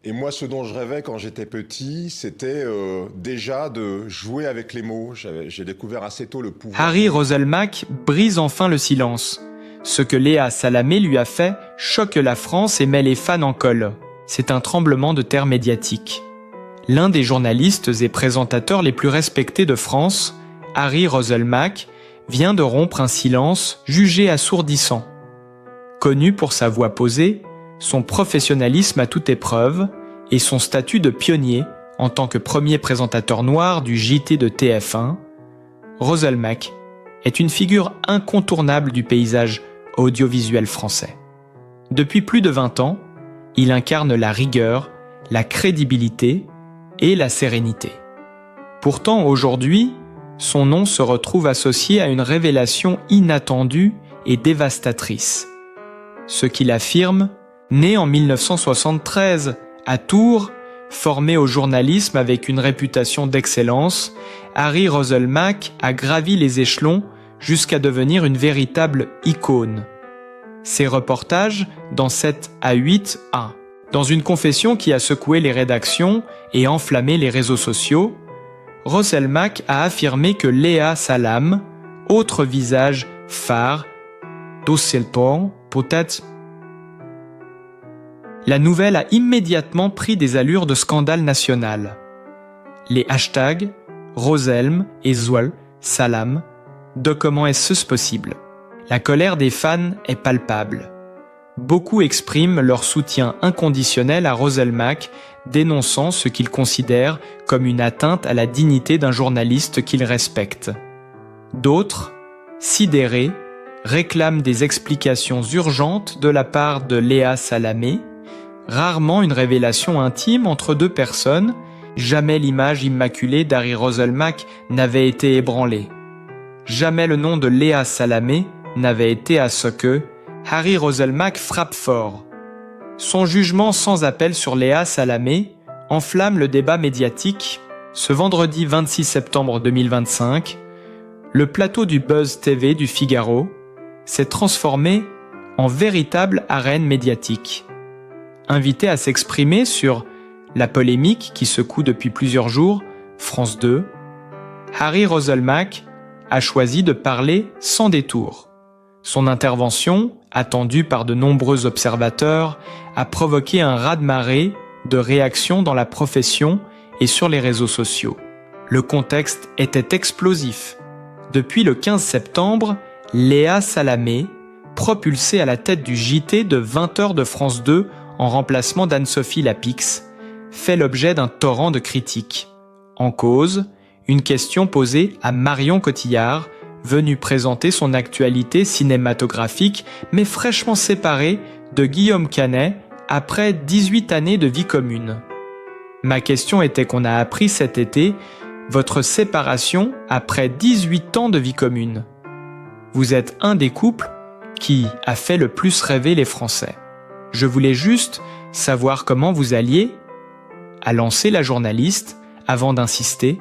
Et moi, ce dont je rêvais quand j'étais petit, c'était déjà de jouer avec les mots. J'ai découvert assez tôt le pouvoir. Harry Rösselmack brise enfin le silence. Ce que Léa Salamé lui a fait choque la France et met les fans en colle. C'est un tremblement de terre médiatique. L'un des journalistes et présentateurs les plus respectés de France, Harry Rösselmack, vient de rompre un silence jugé assourdissant. Connu pour sa voix posée, son professionnalisme à toute épreuve et son statut de pionnier en tant que premier présentateur noir du JT de TF1, Rösselmack est une figure incontournable du paysage audiovisuel français. Depuis plus de 20 ans, il incarne la rigueur, la crédibilité et la sérénité. Pourtant, aujourd'hui, son nom se retrouve associé à une révélation inattendue et dévastatrice. Ce qu'il affirme, né en 1973 à Tours, formé au journalisme avec une réputation d'excellence, Harry Rösselmack a gravi les échelons jusqu'à devenir une véritable icône. Ses reportages dans 7 à 8A. Dans une confession qui a secoué les rédactions et enflammé les réseaux sociaux, Rösselmack a affirmé que Léa Salam, autre visage phare, d'Osselpon, peut-être. La nouvelle a immédiatement pris des allures de scandale national. Les hashtags Rösselm et Zoual, Salam, de comment est-ce possible? La colère des fans est palpable. Beaucoup expriment leur soutien inconditionnel à Rösselmack, dénonçant ce qu'ils considèrent comme une atteinte à la dignité d'un journaliste qu'ils respectent. D'autres, sidérés, réclament des explications urgentes de la part de Léa Salamé, rarement une révélation intime entre deux personnes, jamais l'image immaculée d'Harry Rösselmack n'avait été ébranlée. Jamais le nom de Léa Salamé n'avait été à ce que Harry Rösselmack frappe fort. Son jugement sans appel sur Léa Salamé enflamme le débat médiatique. Ce vendredi 26 septembre 2025, le plateau du Buzz TV du Figaro s'est transformé en véritable arène médiatique. Invité à s'exprimer sur la polémique qui secoue depuis plusieurs jours, France 2, Harry Rösselmack a choisi de parler sans détour. Son intervention, attendue par de nombreux observateurs, a provoqué un raz-de-marée de réactions dans la profession et sur les réseaux sociaux. Le contexte était explosif. Depuis le 15 septembre, Léa Salamé, propulsée à la tête du JT de 20h de France 2 en remplacement d'Anne-Sophie Lapix, fait l'objet d'un torrent de critiques. En cause, une question posée à Marion Cotillard, venue présenter son actualité cinématographique, mais fraîchement séparée de Guillaume Canet après 18 années de vie commune. Ma question était qu'on a appris cet été votre séparation après 18 ans de vie commune. Vous êtes un des couples qui a fait le plus rêver les Français. Je voulais juste savoir comment vous alliez, a lancé la journaliste avant d'insister.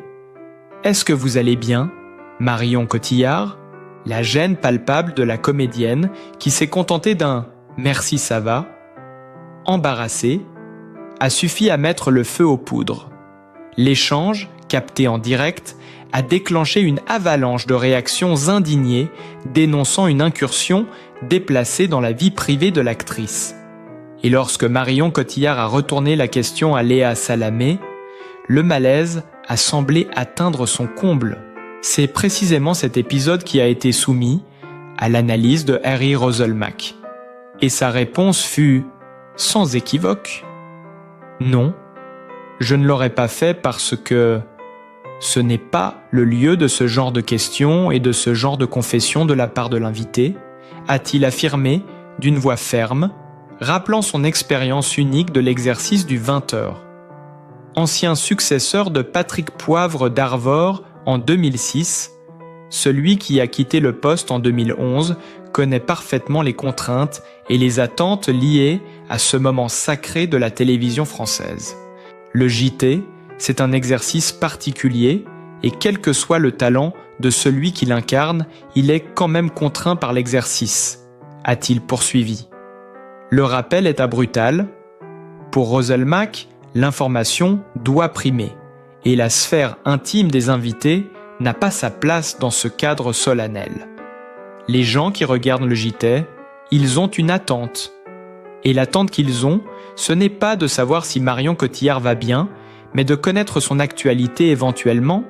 Est-ce que vous allez bien, Marion Cotillard? La gêne palpable de la comédienne qui s'est contentée d'un « merci ça va », embarrassée, a suffi à mettre le feu aux poudres. L'échange, capté en direct, a déclenché une avalanche de réactions indignées dénonçant une incursion déplacée dans la vie privée de l'actrice. Et lorsque Marion Cotillard a retourné la question à Léa Salamé, le malaise a semblé atteindre son comble. C'est précisément cet épisode qui a été soumis à l'analyse de Harry Rösselmack. Et sa réponse fut sans équivoque. Non, je ne l'aurais pas fait parce que ce n'est pas le lieu de ce genre de questions et de ce genre de confession de la part de l'invité, a-t-il affirmé d'une voix ferme, rappelant son expérience unique de l'exercice du 20h. Ancien successeur de Patrick Poivre d'Arvor en 2006, celui qui a quitté le poste en 2011 connaît parfaitement les contraintes et les attentes liées à ce moment sacré de la télévision française. Le JT, c'est un exercice particulier et quel que soit le talent de celui qui l'incarne, il est quand même contraint par l'exercice, a-t-il poursuivi. Le rappel est brutal. Pour Rösselmack, L'information doit primer, et la sphère intime des invités n'a pas sa place dans ce cadre solennel. Les gens qui regardent le JT, ils ont une attente. Et l'attente qu'ils ont, ce n'est pas de savoir si Marion Cotillard va bien, mais de connaître son actualité éventuellement.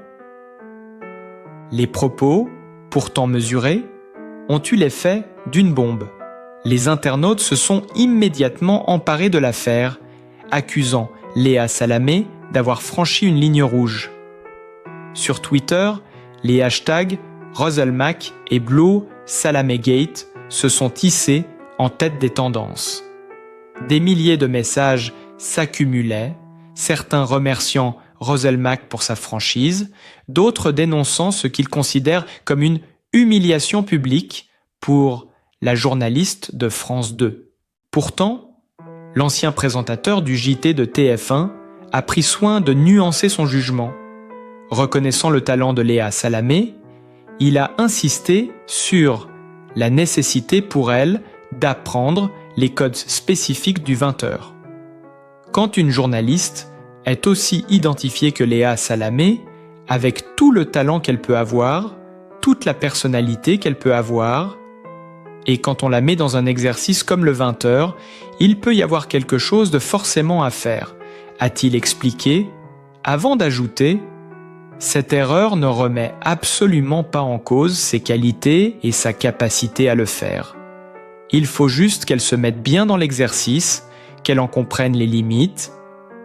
Les propos, pourtant mesurés, ont eu l'effet d'une bombe. Les internautes se sont immédiatement emparés de l'affaire, accusant Léa Salamé d'avoir franchi une ligne rouge. Sur Twitter, les hashtags Roselmack et Blue Salamégate se sont hissés en tête des tendances. Des milliers de messages s'accumulaient, certains remerciant Roselmack pour sa franchise, d'autres dénonçant ce qu'ils considèrent comme une humiliation publique pour la journaliste de France 2. Pourtant, l'ancien présentateur du JT de TF1 a pris soin de nuancer son jugement. Reconnaissant le talent de Léa Salamé, il a insisté sur la nécessité pour elle d'apprendre les codes spécifiques du 20h. Quand une journaliste est aussi identifiée que Léa Salamé, avec tout le talent qu'elle peut avoir, toute la personnalité qu'elle peut avoir, et quand on la met dans un exercice comme le 20h, il peut y avoir quelque chose de forcément à faire, a-t-il expliqué, avant d'ajouter « Cette erreur ne remet absolument pas en cause ses qualités et sa capacité à le faire. Il faut juste qu'elle se mette bien dans l'exercice, qu'elle en comprenne les limites,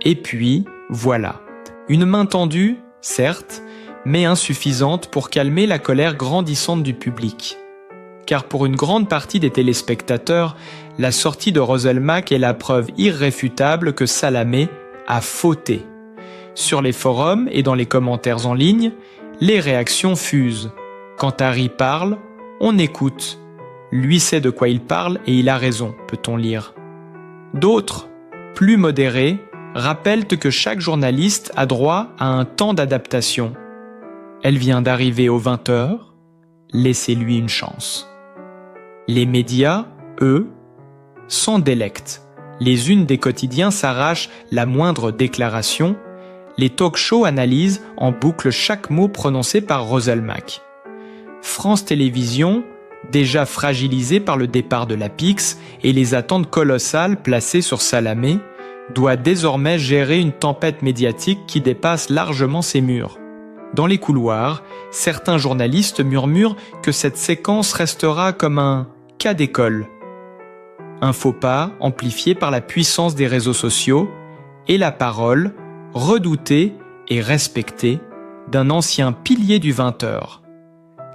et puis, voilà. Une main tendue, certes, mais insuffisante pour calmer la colère grandissante du public. Car pour une grande partie des téléspectateurs, la sortie de Roselmack est la preuve irréfutable que Salamé a fauté. Sur les forums et dans les commentaires en ligne, les réactions fusent. Quand Harry parle, on écoute. Lui sait de quoi il parle et il a raison, peut-on lire. D'autres, plus modérés, rappellent que chaque journaliste a droit à un temps d'adaptation. Elle vient d'arriver aux 20h, laissez-lui une chance. Les médias, eux, s'en délectent. Les unes des quotidiens s'arrachent la moindre déclaration. Les talk-shows analysent en boucle chaque mot prononcé par Roselmack. France Télévisions, déjà fragilisée par le départ de la Pix et les attentes colossales placées sur Salamé, doit désormais gérer une tempête médiatique qui dépasse largement ses murs. Dans les couloirs, certains journalistes murmurent que cette séquence restera comme un cas d'école. Un faux pas amplifié par la puissance des réseaux sociaux et la parole, redoutée et respectée, d'un ancien pilier du 20h.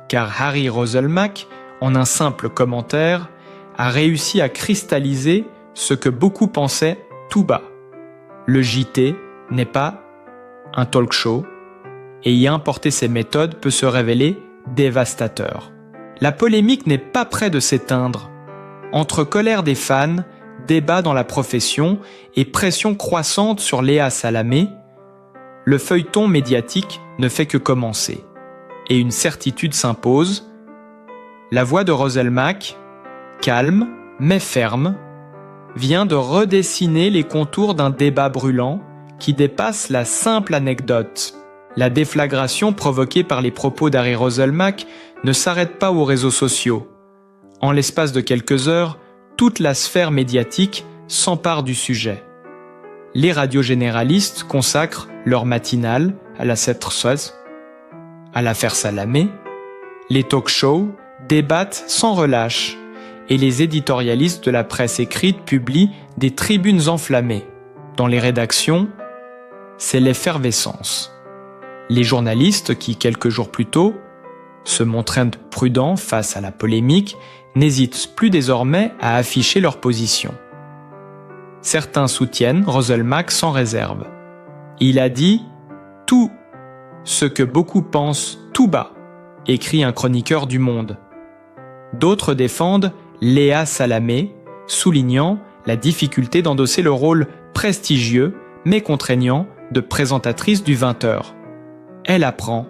Car Harry Roselmack, en un simple commentaire, a réussi à cristalliser ce que beaucoup pensaient tout bas. Le JT n'est pas un talk-show, et y importer ses méthodes peut se révéler dévastateur. La polémique n'est pas près de s'éteindre. Entre colère des fans, débat dans la profession et pression croissante sur Léa Salamé, le feuilleton médiatique ne fait que commencer. Et une certitude s'impose. La voix de Roselmack, calme mais ferme, vient de redessiner les contours d'un débat brûlant qui dépasse la simple anecdote. La déflagration provoquée par les propos d'Harry Roselmack ne s'arrête pas aux réseaux sociaux. En l'espace de quelques heures, toute la sphère médiatique s'empare du sujet. Les radios généralistes consacrent leur matinale à la Cette-Chose, à l'affaire Salamé. Les talk-shows débattent sans relâche et les éditorialistes de la presse écrite publient des tribunes enflammées. Dans les rédactions, c'est l'effervescence. Les journalistes qui, quelques jours plus tôt, se montraient prudents face à la polémique, n'hésitent plus désormais à afficher leur position. Certains soutiennent Roselmack sans réserve. Il a dit « tout ce que beaucoup pensent tout bas », écrit un chroniqueur du Monde. D'autres défendent Léa Salamé, soulignant la difficulté d'endosser le rôle prestigieux mais contraignant de présentatrice du 20h. Elle apprend,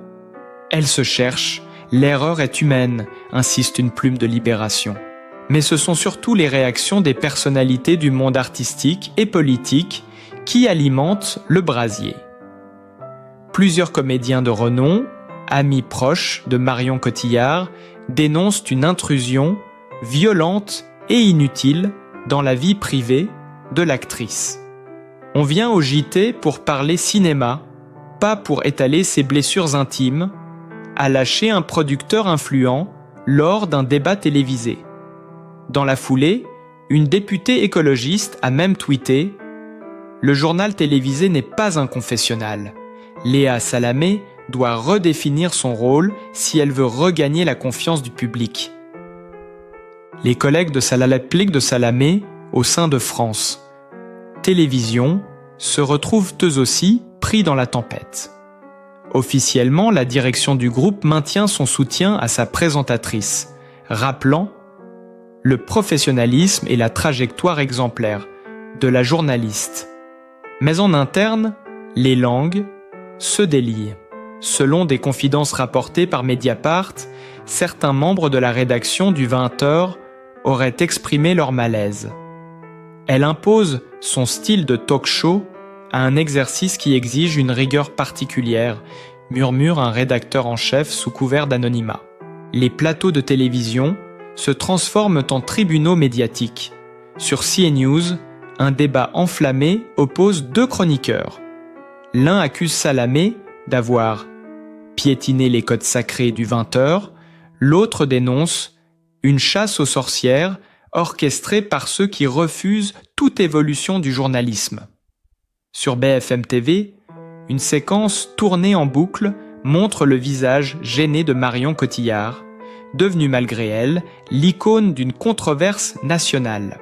elle se cherche, l'erreur est humaine, insiste une plume de Libération. Mais ce sont surtout les réactions des personnalités du monde artistique et politique qui alimente le brasier. Plusieurs comédiens de renom, amis proches de Marion Cotillard, dénoncent une intrusion violente et inutile dans la vie privée de l'actrice. On vient au JT pour parler cinéma, pas pour étaler ses blessures intimes, a lâché un producteur influent lors d'un débat télévisé. Dans la foulée, une députée écologiste a même tweeté « Le journal télévisé n'est pas un confessionnal. Léa Salamé doit redéfinir son rôle si elle veut regagner la confiance du public. » Les collègues de la République de Salamé au sein de France Télévisions se retrouvent eux aussi pris dans la tempête. Officiellement, la direction du groupe maintient son soutien à sa présentatrice, rappelant le professionnalisme et la trajectoire exemplaire de la journaliste. Mais en interne, les langues se délient. Selon des confidences rapportées par Mediapart, certains membres de la rédaction du 20h auraient exprimé leur malaise. Elle impose son style de talk-show à un exercice qui exige une rigueur particulière, murmure un rédacteur en chef sous couvert d'anonymat. Les plateaux de télévision se transforment en tribunaux médiatiques. Sur CNews, un débat enflammé oppose deux chroniqueurs. L'un accuse Salamé d'avoir piétiné les codes sacrés du 20h, l'autre dénonce une chasse aux sorcières orchestrée par ceux qui refusent toute évolution du journalisme. Sur BFM TV, une séquence tournée en boucle montre le visage gêné de Marion Cotillard, devenue malgré elle l'icône d'une controverse nationale.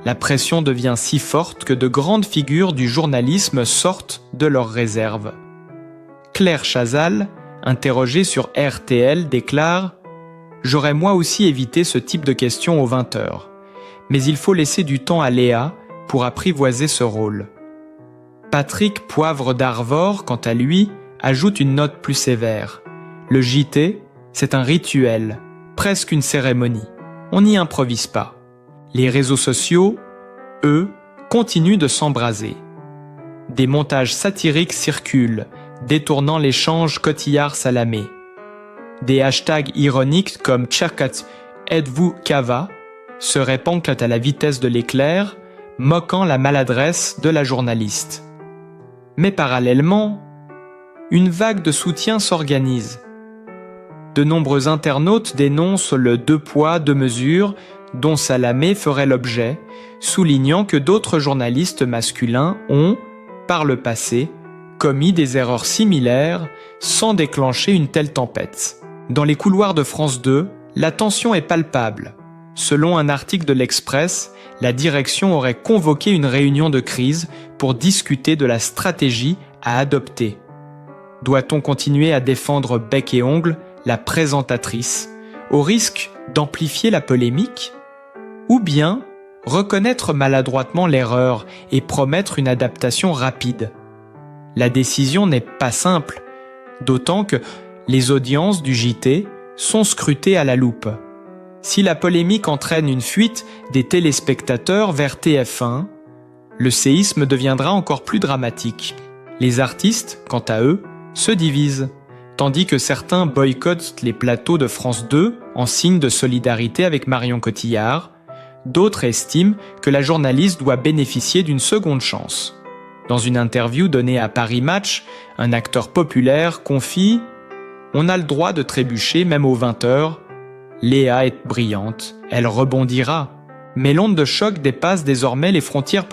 La pression devient si forte que de grandes figures du journalisme sortent de leurs réserves. Claire Chazal, interrogée sur RTL, déclare « J'aurais moi aussi évité ce type de questions aux 20h, mais il faut laisser du temps à Léa pour apprivoiser ce rôle. » Patrick Poivre d'Arvor, quant à lui, ajoute une note plus sévère. Le JT, c'est un rituel, presque une cérémonie. On n'y improvise pas. Les réseaux sociaux, eux, continuent de s'embraser. Des montages satiriques circulent, détournant l'échange Cotillard-Salamé. Des hashtags ironiques comme « Tcherkat êtes-vous Cava » se répandent à la vitesse de l'éclair, moquant la maladresse de la journaliste. Mais parallèlement, une vague de soutien s'organise. De nombreux internautes dénoncent le deux poids, deux mesures dont Salamé ferait l'objet, soulignant que d'autres journalistes masculins ont, par le passé, commis des erreurs similaires sans déclencher une telle tempête. Dans les couloirs de France 2, la tension est palpable. Selon un article de l'Express, la direction aurait convoqué une réunion de crise pour discuter de la stratégie à adopter. Doit-on continuer à défendre bec et ongle la présentatrice, au risque d'amplifier la polémique? Ou bien reconnaître maladroitement l'erreur et promettre une adaptation rapide? La décision n'est pas simple, d'autant que les audiences du JT sont scrutées à la loupe. Si la polémique entraîne une fuite des téléspectateurs vers TF1, le séisme deviendra encore plus dramatique. Les artistes, quant à eux, se divisent, tandis que certains boycottent les plateaux de France 2 en signe de solidarité avec Marion Cotillard, d'autres estiment que la journaliste doit bénéficier d'une seconde chance. Dans une interview donnée à Paris Match, un acteur populaire confie « On a le droit de trébucher même aux 20h. Léa est brillante, elle rebondira. » Mais l'onde de choc dépasse désormais les frontières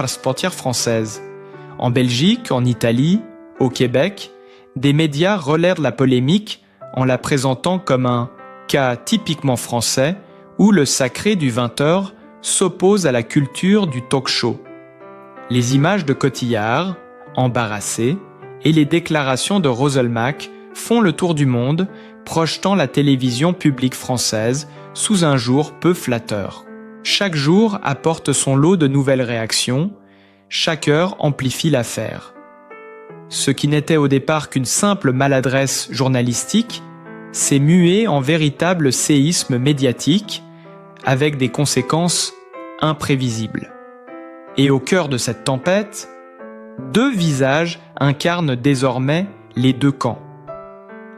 françaises. En Belgique, en Italie, au Québec, des médias relèvent la polémique en la présentant comme un cas typiquement français où le sacré du 20h s'oppose à la culture du talk-show. Les images de Cotillard, embarrassé, et les déclarations de Roselmack font le tour du monde, projetant la télévision publique française sous un jour peu flatteur. Chaque jour apporte son lot de nouvelles réactions, chaque heure amplifie l'affaire. Ce qui n'était au départ qu'une simple maladresse journalistique s'est mué en véritable séisme médiatique, avec des conséquences imprévisibles. Et au cœur de cette tempête, deux visages incarnent désormais les deux camps.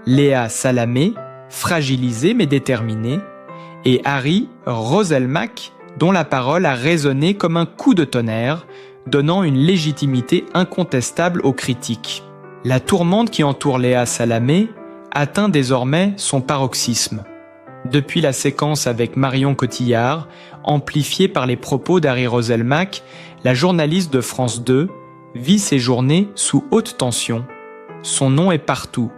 Léa Salamé, fragilisée mais déterminée, et Harry Roselmack, dont la parole a résonné comme un coup de tonnerre, donnant une légitimité incontestable aux critiques. La tourmente qui entoure Léa Salamé atteint désormais son paroxysme. Depuis la séquence avec Marion Cotillard, amplifiée par les propos d'Harry Roselmack, la journaliste de France 2 vit ses journées sous haute tension. Son nom est partout.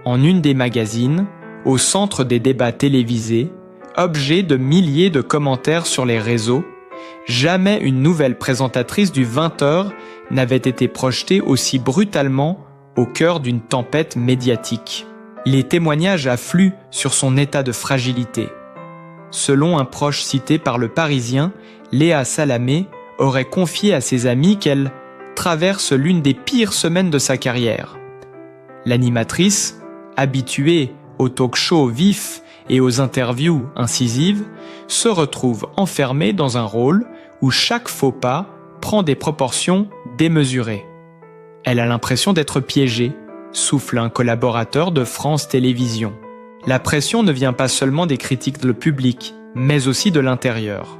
En une des magazines, au centre des débats télévisés, objet de milliers de commentaires sur les réseaux, jamais une nouvelle présentatrice du 20h n'avait été projetée aussi brutalement au cœur d'une tempête médiatique. Les témoignages affluent sur son état de fragilité. Selon un proche cité par Le Parisien, Léa Salamé aurait confié à ses amis qu'elle traverse l'une des pires semaines de sa carrière. L'animatrice, habituée aux talk-shows vifs et aux interviews incisives, se retrouve enfermée dans un rôle où chaque faux pas prend des proportions démesurées. Elle a l'impression d'être piégée, souffle un collaborateur de France Télévisions. La pression ne vient pas seulement des critiques de public, mais aussi de l'intérieur.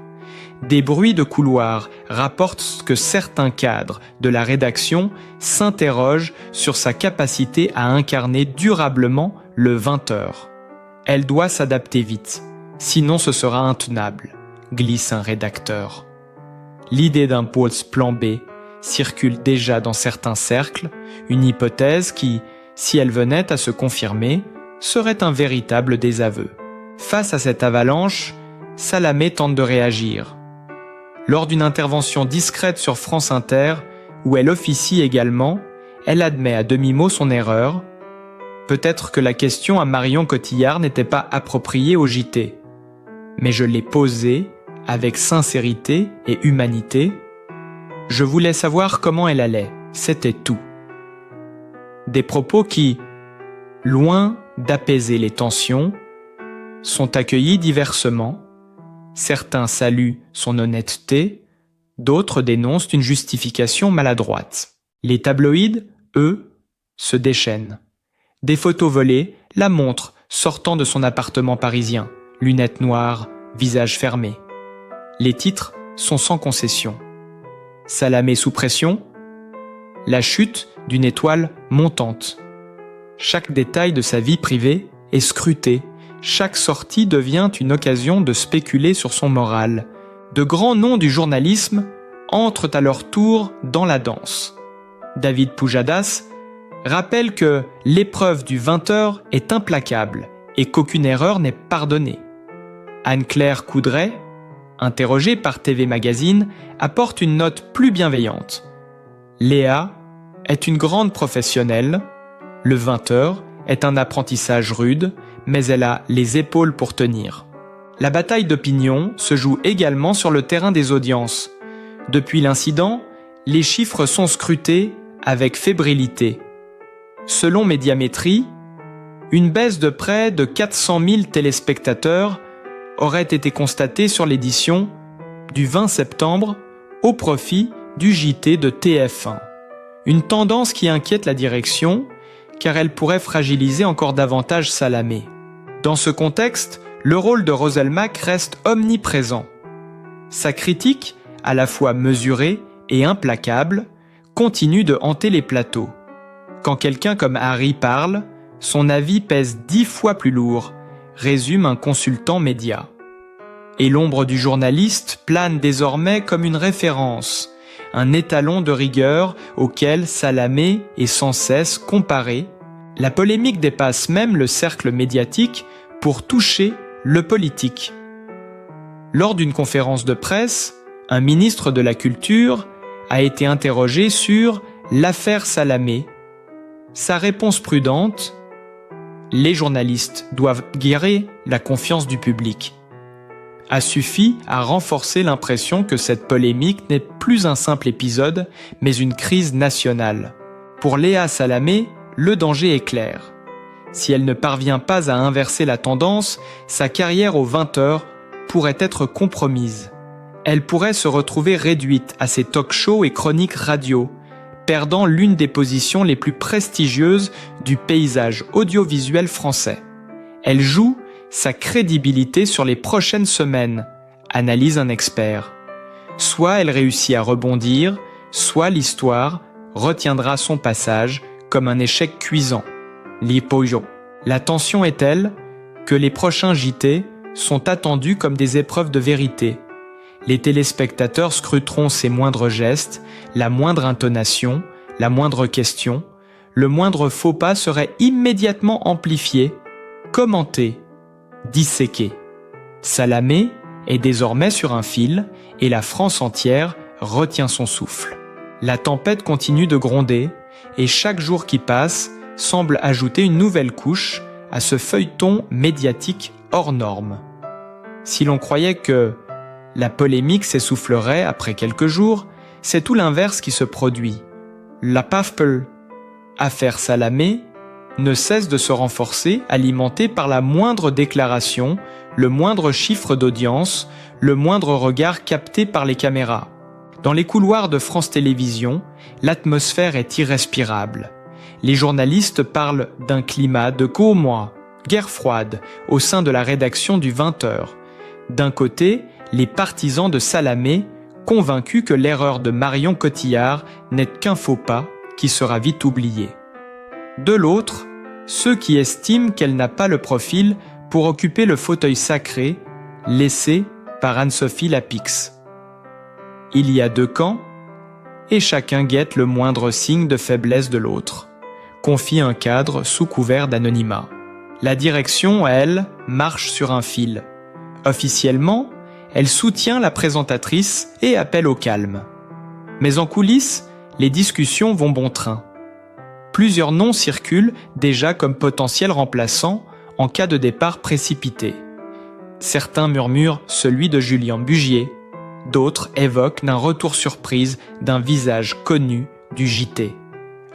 Des bruits de couloir rapportent que certains cadres de la rédaction s'interrogent sur sa capacité à incarner durablement le 20h. Elle doit s'adapter vite, sinon ce sera intenable, glisse un rédacteur. L'idée d'un plan B circule déjà dans certains cercles, une hypothèse qui, si elle venait à se confirmer, serait un véritable désaveu. Face à cette avalanche, Salamé tente de réagir. Lors d'une intervention discrète sur France Inter, où elle officie également, elle admet à demi-mot son erreur. Peut-être que la question à Marion Cotillard n'était pas appropriée au JT. Mais je l'ai posée avec sincérité et humanité. Je voulais savoir comment elle allait, c'était tout. Des propos qui, loin d'apaiser les tensions, sont accueillis diversement. Certains saluent son honnêteté, d'autres dénoncent une justification maladroite. Les tabloïds, eux, se déchaînent. Des photos volées la montrent sortant de son appartement parisien, lunettes noires, visage fermé. Les titres sont sans concession. Salamé sous pression, la chute d'une étoile montante. Chaque détail de sa vie privée est scruté. Chaque sortie devient une occasion de spéculer sur son moral. De grands noms du journalisme entrent à leur tour dans la danse. David Pujadas rappelle que l'épreuve du 20h est implacable et qu'aucune erreur n'est pardonnée. Anne-Claire Coudray, interrogée par TV Magazine, apporte une note plus bienveillante. Léa est une grande professionnelle. Le 20h est un apprentissage rude, mais elle a les épaules pour tenir. La bataille d'opinion se joue également sur le terrain des audiences. Depuis l'incident, les chiffres sont scrutés avec fébrilité. Selon Médiamétrie, une baisse de près de 400 000 téléspectateurs aurait été constatée sur l'édition du 20 septembre au profit du JT de TF1. Une tendance qui inquiète la direction, car elle pourrait fragiliser encore davantage Salamé. Dans ce contexte, le rôle de Roselmack reste omniprésent. Sa critique, à la fois mesurée et implacable, continue de hanter les plateaux. Quand quelqu'un comme Harry parle, son avis pèse 10 fois plus lourd, résume un consultant média. Et l'ombre du journaliste plane désormais comme une référence, un étalon de rigueur auquel Salamé est sans cesse comparé. La polémique dépasse même le cercle médiatique pour toucher le politique. Lors d'une conférence de presse, un ministre de la Culture a été interrogé sur l'affaire Salamé. Sa réponse prudente : les journalistes doivent guérir la confiance du public, a suffi à renforcer l'impression que cette polémique n'est plus un simple épisode, mais une crise nationale. Pour Léa Salamé, le danger est clair. Si elle ne parvient pas à inverser la tendance, sa carrière au 20h pourrait être compromise. Elle pourrait se retrouver réduite à ses talk-shows et chroniques radio, perdant l'une des positions les plus prestigieuses du paysage audiovisuel français. Elle joue sa crédibilité sur les prochaines semaines, analyse un expert. Soit elle réussit à rebondir, soit l'histoire retiendra son passage comme un échec cuisant. Lee Po-jo. La tension est telle que les prochains JT sont attendus comme des épreuves de vérité. Les téléspectateurs scruteront ses moindres gestes, la moindre intonation, la moindre question. Le moindre faux pas serait immédiatement amplifié, commenté, disséqué. Salamé est désormais sur un fil et la France entière retient son souffle. La tempête continue de gronder et chaque jour qui passe semble ajouter une nouvelle couche à ce feuilleton médiatique hors norme. Si l'on croyait que la polémique s'essoufflerait après quelques jours, c'est tout l'inverse qui se produit. La PAFPL, affaire Salamé, ne cesse de se renforcer, alimentée par la moindre déclaration, le moindre chiffre d'audience, le moindre regard capté par les caméras. Dans les couloirs de France Télévisions, l'atmosphère est irrespirable. Les journalistes parlent d'un climat de caumois, guerre froide, au sein de la rédaction du 20h. D'un côté, les partisans de Salamé, convaincus que l'erreur de Marion Cotillard n'est qu'un faux pas qui sera vite oublié. De l'autre, ceux qui estiment qu'elle n'a pas le profil pour occuper le fauteuil sacré laissé par Anne-Sophie Lapix. Il y a deux camps, et chacun guette le moindre signe de faiblesse de l'autre, confie un cadre sous couvert d'anonymat. La direction, elle, marche sur un fil. Officiellement, elle soutient la présentatrice et appelle au calme. Mais en coulisses, les discussions vont bon train. Plusieurs noms circulent déjà comme potentiels remplaçants en cas de départ précipité. Certains murmurent celui de Julien Bugier, d'autres évoquent d'un retour surprise d'un visage connu du JT.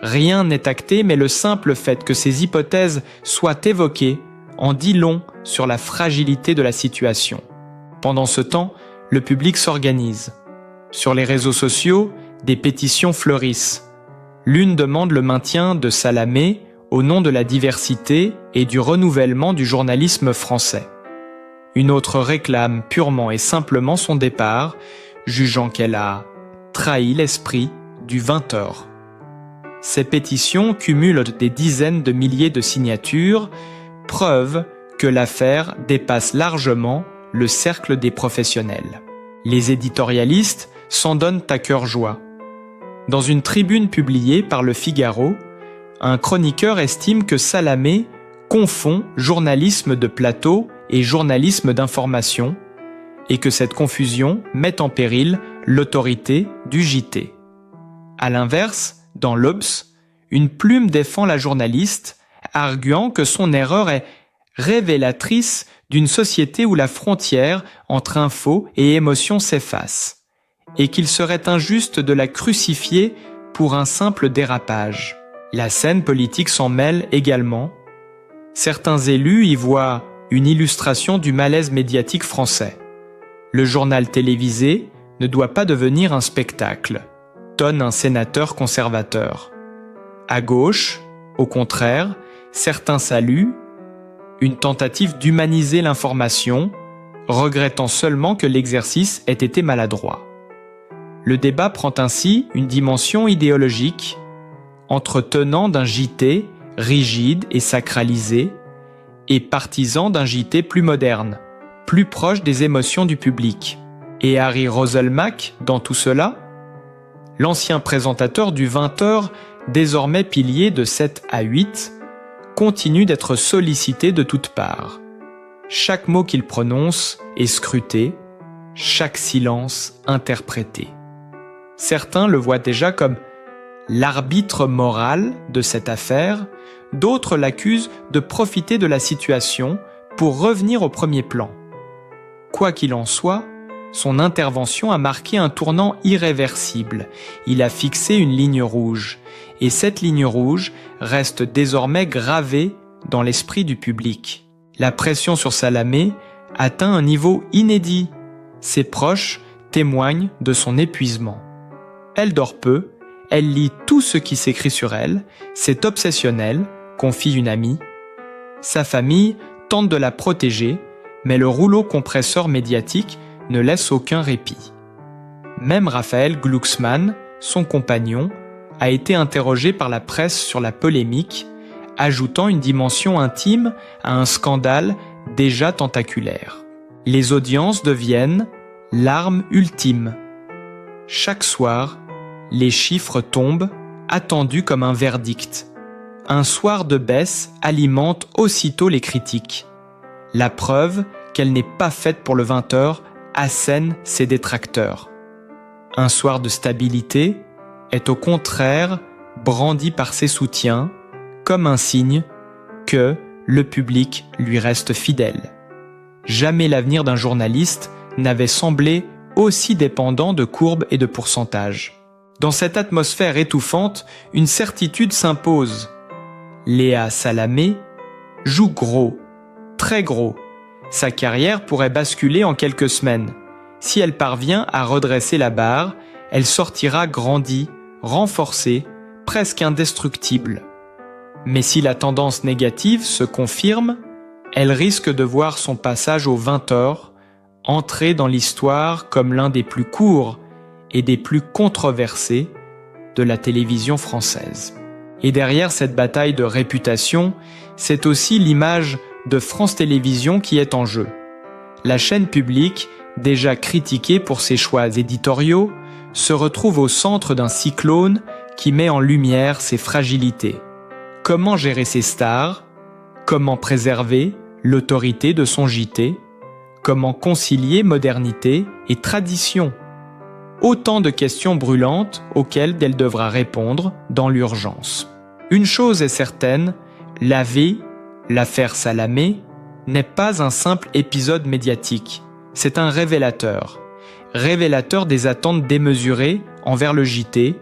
Rien n'est acté, mais le simple fait que ces hypothèses soient évoquées en dit long sur la fragilité de la situation. Pendant ce temps, le public s'organise. Sur les réseaux sociaux, des pétitions fleurissent. L'une demande le maintien de Salamé au nom de la diversité et du renouvellement du journalisme français. Une autre réclame purement et simplement son départ, jugeant qu'elle a trahi l'esprit du 20h. Ces pétitions cumulent des dizaines de milliers de signatures, preuve que l'affaire dépasse largement le cercle des professionnels. Les éditorialistes s'en donnent à cœur joie. Dans une tribune publiée par Le Figaro, un chroniqueur estime que Salamé confond journalisme de plateau et journalisme d'information et que cette confusion met en péril l'autorité du JT. À l'inverse, dans l'Obs, une plume défend la journaliste, arguant que son erreur est révélatrice d'une société où la frontière entre info et émotion s'efface, et qu'il serait injuste de la crucifier pour un simple dérapage. La scène politique s'en mêle également. Certains élus y voient une illustration du malaise médiatique français. Le journal télévisé ne doit pas devenir un spectacle, tonne un sénateur conservateur. À gauche, au contraire, certains saluent une tentative d'humaniser l'information, regrettant seulement que l'exercice ait été maladroit. Le débat prend ainsi une dimension idéologique, entre tenants d'un JT rigide et sacralisé et partisans d'un JT plus moderne, plus proche des émotions du public. Et Harry Roselmack dans tout cela, l'ancien présentateur du 20h, désormais pilier de 7 à 8, continue d'être sollicité de toutes parts. Chaque mot qu'il prononce est scruté, chaque silence interprété. Certains le voient déjà comme l'arbitre moral de cette affaire, d'autres l'accusent de profiter de la situation pour revenir au premier plan. Quoi qu'il en soit, son intervention a marqué un tournant irréversible. Il a fixé une ligne rouge, et cette ligne rouge reste désormais gravée dans l'esprit du public. La pression sur Salamé atteint un niveau inédit. Ses proches témoigne de son épuisement. Elle dort peu, elle lit tout ce qui s'écrit sur elle, c'est obsessionnel, confie une amie. Sa famille tente de la protéger, mais le rouleau compresseur médiatique ne laisse aucun répit. Même Raphaël Glucksmann, son compagnon, a été interrogé par la presse sur la polémique, ajoutant une dimension intime à un scandale déjà tentaculaire. Les audiences deviennent l'arme ultime. Chaque soir, les chiffres tombent, attendus comme un verdict. Un soir de baisse alimente aussitôt les critiques. La preuve qu'elle n'est pas faite pour le 20h assène ses détracteurs. Un soir de stabilité est au contraire brandi par ses soutiens comme un signe que le public lui reste fidèle. Jamais l'avenir d'un journaliste n'avait semblé aussi dépendant de courbes et de pourcentages. Dans cette atmosphère étouffante, une certitude s'impose. Léa Salamé joue gros, très gros. Sa carrière pourrait basculer en quelques semaines. Si elle parvient à redresser la barre, elle sortira grandie, renforcée, presque indestructible. Mais si la tendance négative se confirme, elle risque de voir son passage aux 20h entrer dans l'histoire comme l'un des plus courts et des plus controversés de la télévision française. Et derrière cette bataille de réputation, c'est aussi l'image de France Télévisions qui est en jeu. La chaîne publique, déjà critiquée pour ses choix éditoriaux, se retrouve au centre d'un cyclone qui met en lumière ses fragilités. Comment gérer ses stars? Comment préserver l'autorité de son JT? Comment concilier modernité et tradition? Autant de questions brûlantes auxquelles elle devra répondre dans l'urgence. Une chose est certaine, l'affaire Salamé, n'est pas un simple épisode médiatique. C'est un révélateur. Révélateur des attentes démesurées envers le JT,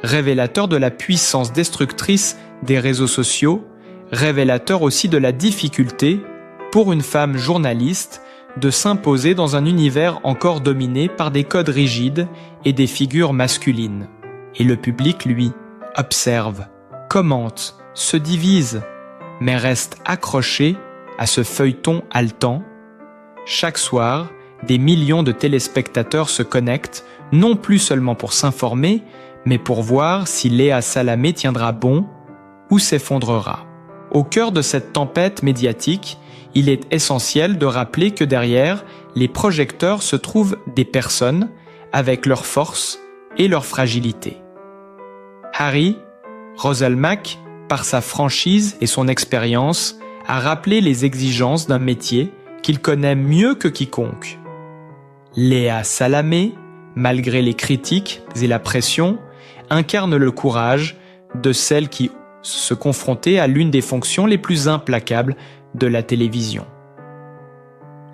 révélateur de la puissance destructrice des réseaux sociaux, révélateur aussi de la difficulté pour une femme journaliste de s'imposer dans un univers encore dominé par des codes rigides et des figures masculines. Et le public, lui, observe, commente, se divise, mais reste accroché à ce feuilleton haletant. Chaque soir, des millions de téléspectateurs se connectent, non plus seulement pour s'informer, mais pour voir si Léa Salamé tiendra bon ou s'effondrera. Au cœur de cette tempête médiatique, il est essentiel de rappeler que derrière les projecteurs se trouvent des personnes avec leurs forces et leurs fragilités. Harry Roselmack, par sa franchise et son expérience, a rappelé les exigences d'un métier qu'il connaît mieux que quiconque. Léa Salamé, malgré les critiques et la pression, incarne le courage de celle qui se confrontait à l'une des fonctions les plus implacables de la télévision.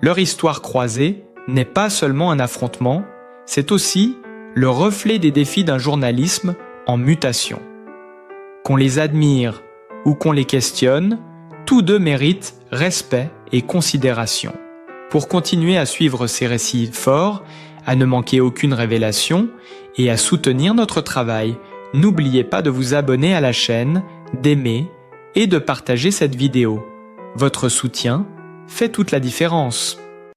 Leur histoire croisée n'est pas seulement un affrontement, c'est aussi le reflet des défis d'un journalisme en mutation. Qu'on les admire ou qu'on les questionne, tous deux méritent respect et considération. Pour continuer à suivre ces récits forts, à ne manquer aucune révélation et à soutenir notre travail, n'oubliez pas de vous abonner à la chaîne, d'aimer et de partager cette vidéo. Votre soutien fait toute la différence.